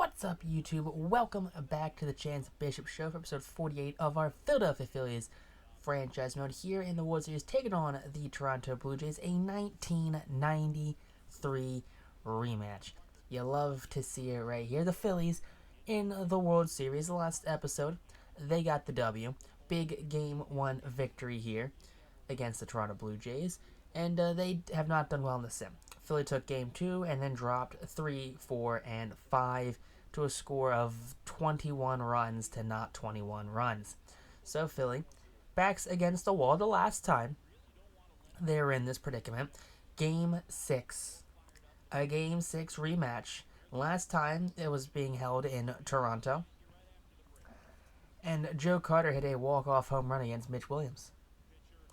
What's up, YouTube? Welcome back to the Chance Bishop Show for episode 48 of our Philadelphia Phillies franchise mode here in the World Series, taking on the Toronto Blue Jays, a 1993 rematch. You love to see it right here. The Phillies in the World Series. The last episode, they got the W. Big Game 1 victory here against the Toronto Blue Jays, and they have not done well in the sim. Philly took Game 2 and then dropped 3, 4, and 5 to a score of 21 runs to not 21 runs. So Philly backs against the wall the last time they were in this predicament. Game 6. A Game 6 rematch. Last time it was being held in Toronto, and Joe Carter hit a walk-off home run against Mitch Williams.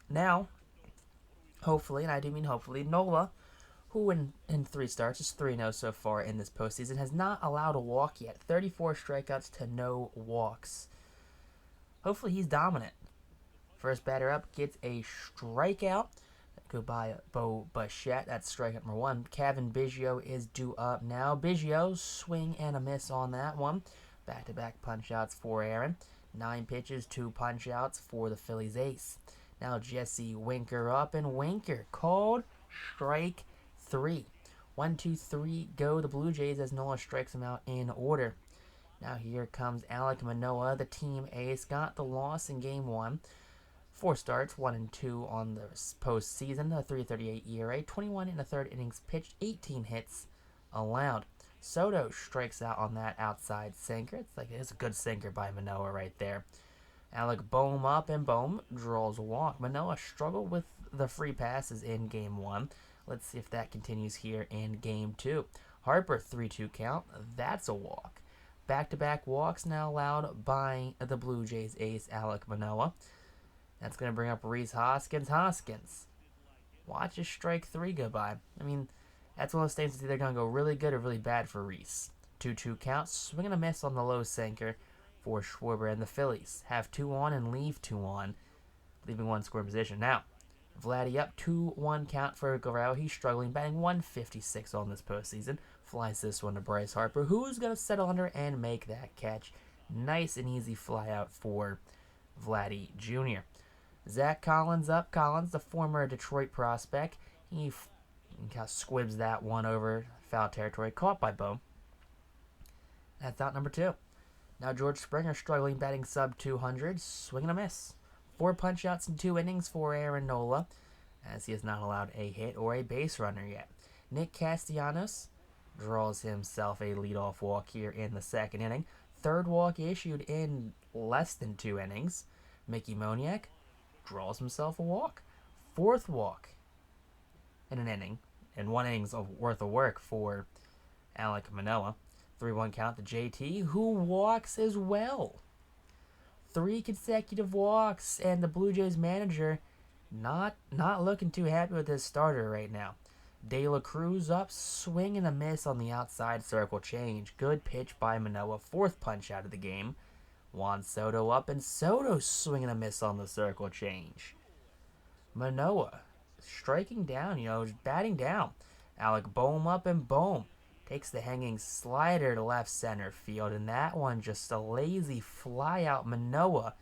Now, hopefully, and I do mean hopefully, Nola, who in 3 starts is 3-0 so far in this postseason, has not allowed a walk yet. 34 strikeouts to no walks. Hopefully he's dominant. First batter up gets a strikeout. Go by Bo Bichette. That's strikeout number 1. Kevin Biggio is due up now. Biggio, swing and a miss on that one. Back-to-back punch-outs for Aaron. 9 pitches, 2 punch-outs for the Phillies ace. Now Jesse Winker up, and Winker called strike 3. 1, 2, 3, go the Blue Jays as Nola strikes him out in order. Now here comes Alek Manoah, the team ace. Got the loss in Game 1. 4 starts, 1 and 2 on the postseason. A 3.38 ERA, 21 in the third innings pitched, 18 hits allowed. Soto strikes out on that outside sinker. It's a good sinker by Manoah right there. Alec Bohm up, and Bohm draws a walk. Manoah struggled with the free passes in Game 1. Let's see if that continues here in Game 2. Harper, 3-2 count. That's a walk. Back-to-back walks now allowed by the Blue Jays ace, Alek Manoah. That's going to bring up Rhys Hoskins. Hoskins, watch his strike 3 go by. I mean, that's one of those things that's either going to go really good or really bad for Rhys. 2-2 count. Swing and a miss on the low sinker for Schwarber, and the Phillies have 2 on and leave 2 on, leaving 1 score in position. Now, Vladdy up, 2-1 count for Guerrero. He's struggling, batting 156 on this postseason. Flies this one to Bryce Harper, who's going to settle under and make that catch. Nice and easy fly out for Vladdy Jr. Zach Collins up. Collins, the former Detroit prospect. He kind of squibs that one over foul territory, caught by Bohm. That's out number 2. Now George Springer struggling, batting sub 200, swing and a miss. 4 punch-outs in 2 innings for Aaron Nola, as he has not allowed a hit or a base runner yet. Nick Castellanos draws himself a leadoff walk here in the 2nd inning. 3rd walk issued in less than 2 innings. Mickey Moniak draws himself a walk. 4th walk in an inning, and 1 inning's worth of work for Alek Manoah. 3-1 count to JT, who walks as well. 3 consecutive walks, and the Blue Jays manager not looking too happy with his starter right now. De La Cruz up, swing and a miss on the outside circle change. Good pitch by Manoah, 4th punch out of the game. Juan Soto up, and Soto swing and a miss on the circle change. Manoah striking down, batting down. Alec Bohm up, and Bohm takes the hanging slider to left center field, and that one just a lazy fly out. Manoah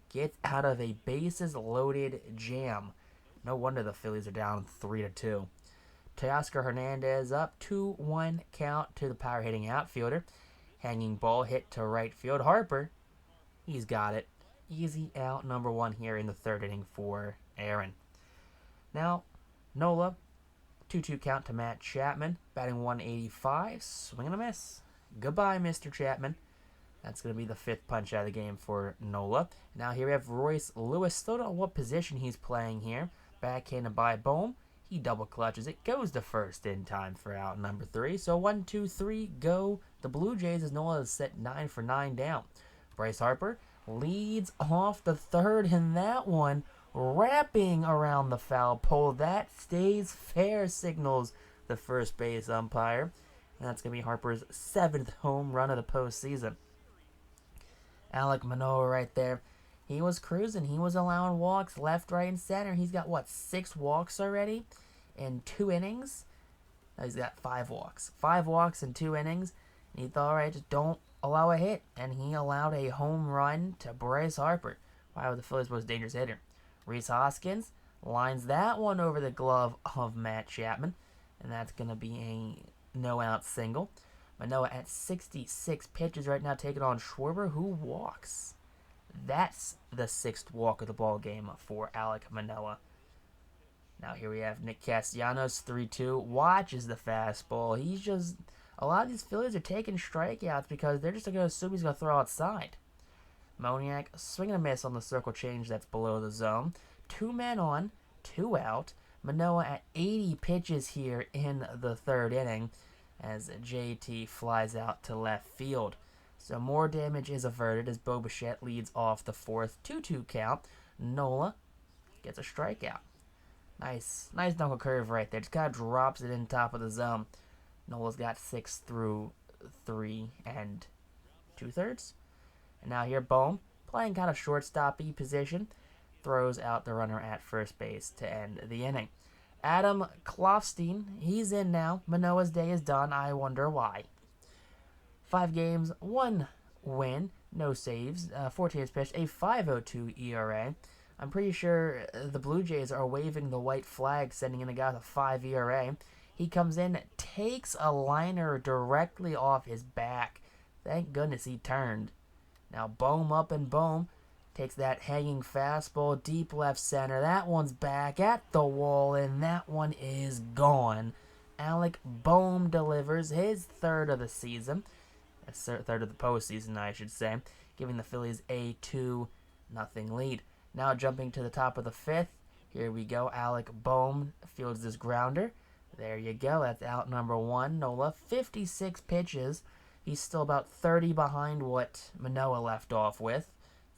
gets out of a bases-loaded jam. No wonder the Phillies are down 3-2. Teoscar Hernandez up, 2-1 count to the power-hitting outfielder. Hanging ball hit to right field. Harper, he's got it. Easy out number 1 here in the 3rd inning for Aaron. Now, Nola, 2-2 count to Matt Chapman, batting 185, swing and a miss. Goodbye, Mr. Chapman. That's going to be the 5th punch out of the game for Nola. Now here we have Royce Lewis. Still don't know what position he's playing here. Backhanded by Bohm. He double clutches it. Goes to first in time for out number 3. So 1, 2, 3, go. The Blue Jays as Nola is set 9 for 9 down. Bryce Harper leads off the 3rd, and that one wrapping around the foul pole. That stays fair, signals the first base umpire. And that's going to be Harper's 7th home run of the postseason. Alek Manoah right there. He was cruising. He was allowing walks left, right, and center. He's got, 6 walks already in 2 innings? No, he's got 5 walks. 5 walks in 2 innings. And he thought, all right, just don't allow a hit. And he allowed a home run to Bryce Harper. Wow, the Phillies' most dangerous hitter. Rhys Hoskins lines that one over the glove of Matt Chapman. And that's going to be a no-out single. Manoah at 66 pitches right now, taking on Schwarber, who walks. That's the 6th walk of the ball game for Alek Manoah. Now here we have Nick Castellanos, 3-2, watches the fastball. He's just, a lot of these Phillies are taking strikeouts because they're just going to assume he's going to throw outside. Moniak, swing and a miss on the circle change that's below the zone. 2 men on, 2 out. Manoah at 80 pitches here in the 3rd inning as JT flies out to left field. So more damage is averted as Bo Bichette leads off the 4th, 2-2 count. Nola gets a strikeout. Nice knuckle curve right there. Just kind of drops it in top of the zone. Nola's got 6 through 3 2/3. And now here, Bohm, playing kind of shortstop-y position, throws out the runner at first base to end the inning. Adam Klofstein, he's in now. Manoah's day is done. I wonder why. 5 games, 1 win, no saves, 14 is pitched, a 5.02 ERA. I'm pretty sure the Blue Jays are waving the white flag, sending in a guy with a 5 ERA. He comes in, takes a liner directly off his back. Thank goodness he turned. Now Bohm up and Bohm takes that hanging fastball deep left center. That one's back at the wall, and that one is gone. Alec Bohm delivers his 3rd of the season. That's 3rd of the postseason, I should say, giving the Phillies a 2-0 lead. Now jumping to the top of the 5th, here we go. Alec Bohm fields this grounder. There you go. That's out number 1. Nola, 56 pitches. He's still about 30 behind what Manoah left off with.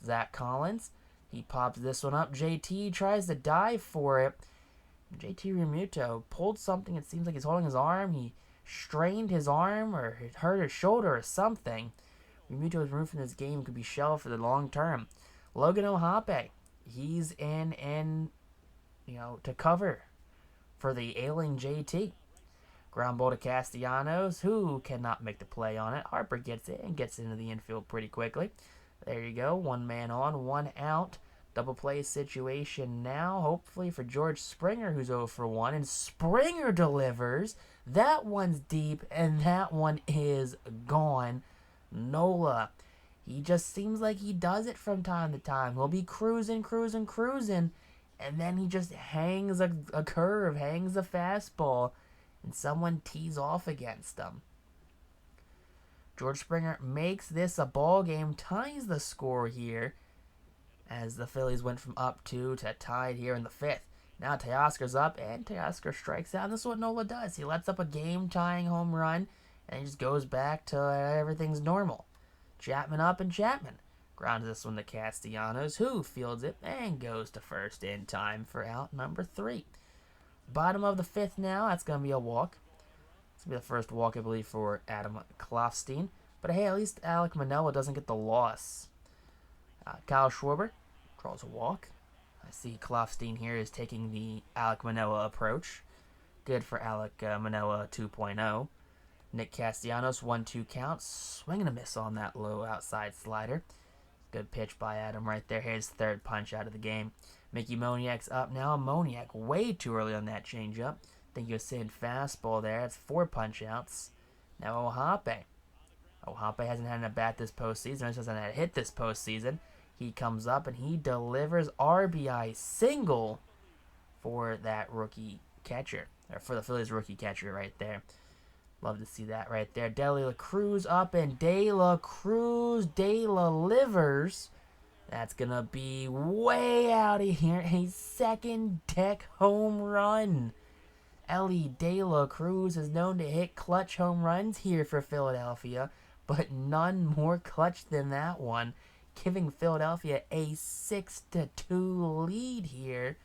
Zach Collins, he pops this one up. JT tries to dive for it. JT Realmuto pulled something. It seems like he's holding his arm. He strained his arm or hurt his shoulder or something. Realmuto is removed from this game, could be shelved for the long term. Logan Ohape, he's in to cover for the ailing JT. Ground ball to Castellanos, who cannot make the play on it. Harper gets it and gets into the infield pretty quickly. There you go. 1 man on, 1 out. Double play situation now, hopefully for George Springer, who's 0 for 1. And Springer delivers. That one's deep, and that one is gone. Nola, he just seems like he does it from time to time. He'll be cruising, and then he just hangs a curve, hangs a fastball, and someone tees off against him. George Springer makes this a ball game, ties the score here, as the Phillies went from up 2 to tied here in the 5th. Now Teoscar's up, and Teoscar strikes out, and this is what Nola does. He lets up a game-tying home run, and he just goes back to everything's normal. Chapman up, and Chapman grounds this one to Castellanos, who fields it and goes to first in time for out number 3. Bottom of the 5th now, that's going to be a walk. It's going to be the first walk, I believe, for Adam Klofstein. But hey, at least Alek Manoah doesn't get the loss. Kyle Schwarber draws a walk. I see Klofstein here is taking the Alek Manoah approach. Good for Alek Manoah 2.0. Nick Castellanos, 1-2 count. Swing and a miss on that low outside slider. Good pitch by Adam right there. His 3rd punch out of the game. Mickey Moniak's up now. Moniak way too early on that changeup. Think he was sitting fastball there. That's 4 punch outs. Now Ohape. Ohape hasn't had a bat this postseason. He hasn't had a hit this postseason. He comes up and he delivers RBI single for that rookie catcher. Or for the Phillies rookie catcher right there. Love to see that right there. De La Cruz up, and De La Cruz delivers. That's going to be way out of here. A 2nd deck home run. Ellie De La Cruz is known to hit clutch home runs here for Philadelphia, but none more clutch than that one, giving Philadelphia a 6-2 lead here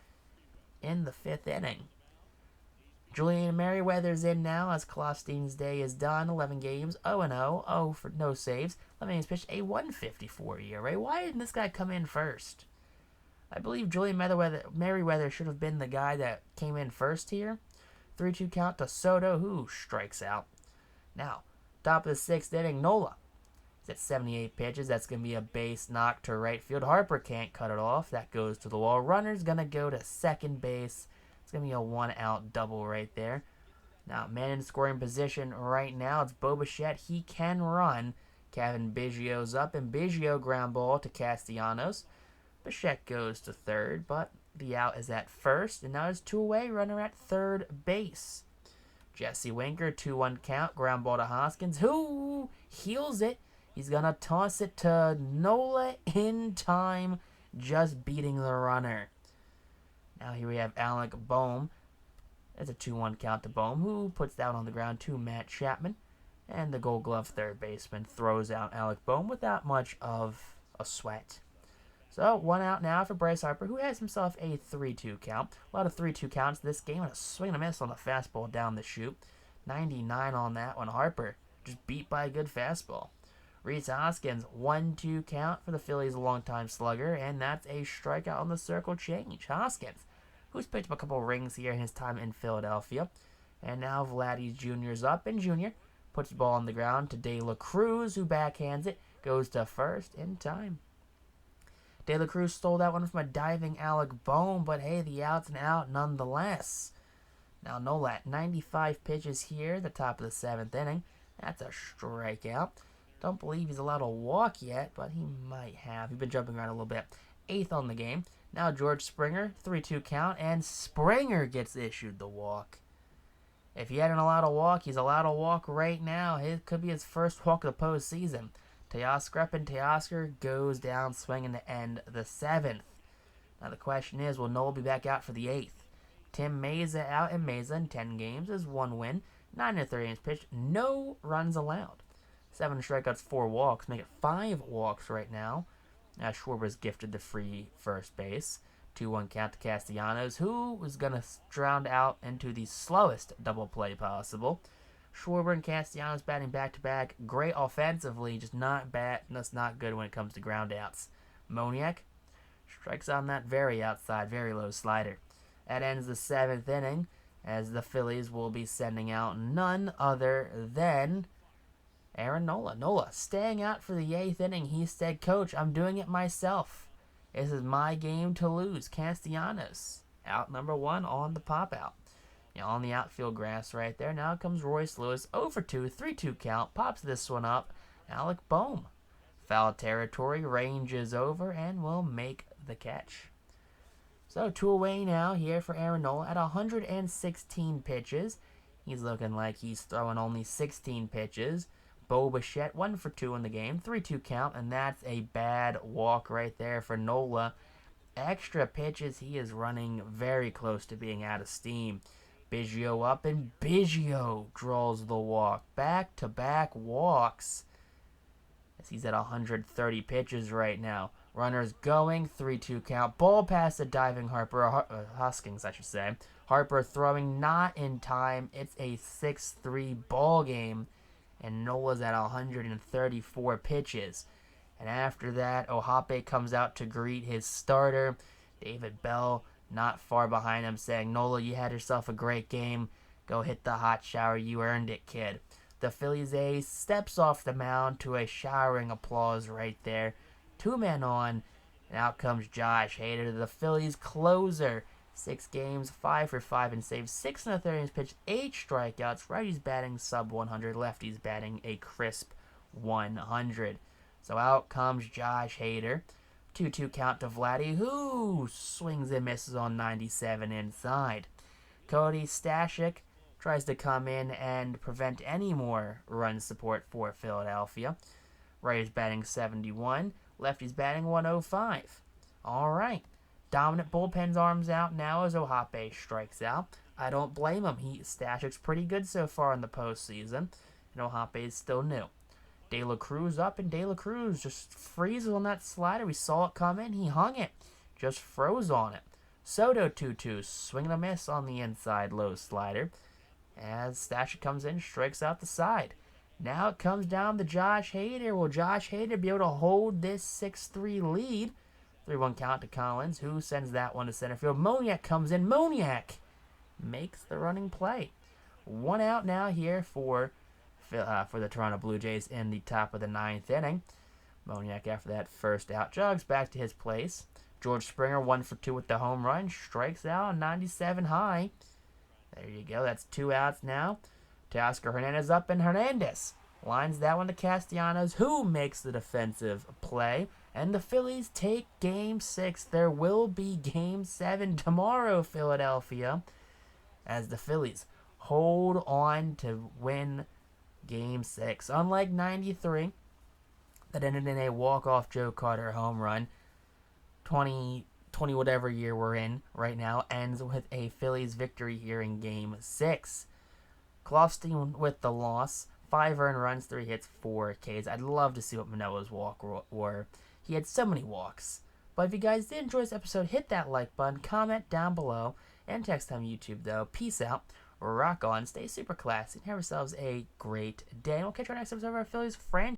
in the 5th inning. Julian Merriweather's in now as Klofstein's day is done. 11 games, 0-0, 0 for no saves. 11 games pitched, a 1.54 ERA. Why didn't this guy come in first? I believe Julian Merriweather should have been the guy that came in first here. 3-2 count to Soto, who strikes out. Now, Top of the 6th inning, Nola. He's at 78 pitches. That's going to be a base knock to right field. Harper can't cut it off. That goes to the wall. Runner's going to go to second base. It's going to be a 1-out double right there. Now, man in scoring position right now, it's Bo Bichette. He can run. Kevin Biggio's up, and Biggio ground ball to Castellanos. Bichette goes to third, but the out is at first, and now it's 2 away, runner at third base. Jesse Winker, 2-1 count, ground ball to Hoskins, who heals it. He's going to toss it to Nola in time, just beating the runner. Now here we have Alec Boehm. It's a 2-1 count to Boehm, who puts that on the ground to Matt Chapman. And the Gold Glove third baseman throws out Alec Boehm without much of a sweat. So 1 out now for Bryce Harper, who has himself a 3-2 count. A lot of 3-2 counts this game, and a swing and a miss on the fastball down the chute. 99 on that one. Harper just beat by a good fastball. Rhys Hoskins, 1-2 count for the Phillies' longtime slugger, and that's a strikeout on the circle change. Hoskins, who's picked up a couple rings here in his time in Philadelphia. And now Vladdy Jr.'s up, and Jr. puts the ball on the ground to De La Cruz, who backhands it, goes to first in time. De La Cruz stole that one from a diving Alec Boehm, but hey, the out's an out nonetheless. Now Nola, 95 pitches here, the top of the 7th inning. That's a strikeout. Don't believe he's allowed to walk yet, but he might have. He's been jumping around a little bit. 8th on the game. Now George Springer, 3-2 count, and Springer gets issued the walk. If he hadn't allowed to walk, he's allowed to walk right now. It could be his first walk of the postseason. Teoscar goes down swinging to end the 7th. Now the question is, will Noel be back out for the 8th? Tim Meza out, and Meza in 10 games is 1 win, 9 and 30 innings pitched, no runs allowed. 7 strikeouts, 4 walks, make it 5 walks right now. Now Schwarber's gifted the free first base. 2-1 count to Castellanos, who was going to drown out into the slowest double play possible. Schwarber and Castellanos batting back-to-back. Great offensively, just not bad. That's not good when it comes to ground outs. Moniak strikes on that very outside, very low slider. That ends the 7th inning, as the Phillies will be sending out none other than Aaron Nola. Nola staying out for the 8th inning. He said, "Coach, I'm doing it myself. This is my game to lose." Castellanos, out number 1 on the pop-out. On the outfield grass right there. Now comes Royce Lewis, 0-2, 3-2 count. Pops this one up. Alec Boehm. Foul territory, ranges over, and will make the catch. So 2 away now here for Aaron Nola at 116 pitches. He's looking like he's throwing only 16 pitches. Bo Bichette, 1-for-2 in the game, 3-2 count, and that's a bad walk right there for Nola. Extra pitches, he is running very close to being out of steam. Biggio up, and Biggio draws the walk. Back-to-back walks, as he's at 130 pitches right now. Runners going, 3-2 count. Ball past the diving Hoskins, I should say. Harper throwing not in time. It's a 6-3 ball game, and Nola's at 134 pitches. And after that, Ohape comes out to greet his starter. David Bell not far behind him, saying, "Nola, you had yourself a great game. Go hit the hot shower. You earned it, kid." The Phillies ace steps off the mound to a showering applause right there. 2 men on, and out comes Josh Hader, the Phillies closer. 6 games, 5-for-5 and saves, 6 and a third innings pitched, 8 strikeouts. Righties batting sub 100, lefties batting a crisp 100. So out comes Josh Hader. 2-2 count to Vladdy, who swings and misses on 97 inside. Cody Stashik tries to come in and prevent any more run support for Philadelphia. Righties batting 71, lefties batting 105. All right. Dominant bullpen's arms out now as Ohape strikes out. I don't blame him. Stashik's pretty good so far in the postseason, and Ohape is still new. De La Cruz up, and De La Cruz just freezes on that slider. We saw it come in. He hung it. Just froze on it. Soto 2-2, swing and a miss on the inside low slider. As Stashik comes in, strikes out the side. Now it comes down to Josh Hader. Will Josh Hader be able to hold this 6-3 lead? 3-1 count to Collins, who sends that one to center field. Moniak comes in. Moniak makes the running play. 1 out now here for for the Toronto Blue Jays in the top of the 9th inning. Moniak, after that first out, jogs back to his place. George Springer 1 for 2 with the home run, strikes out 97 high. There you go. That's 2 outs now. Teoscar Hernandez up, and Hernandez lines that one to Castellanos, who makes the defensive play. And the Phillies take Game 6. There will be Game 7 tomorrow, Philadelphia, as the Phillies hold on to win Game 6. Unlike 93, that ended in a walk-off Joe Carter home run, 20 whatever year we're in right now ends with a Phillies victory here in Game 6. Kloffstein with the loss, 5 earned runs, 3 hits, 4 Ks. I'd love to see what Manoah's walk were. He had so many walks. But if you guys did enjoy this episode, hit that like button, comment down below, and text on YouTube though. Peace out, rock on, stay super classy, and have yourselves a great day. And we'll catch you on our next episode of our Phillies franchise.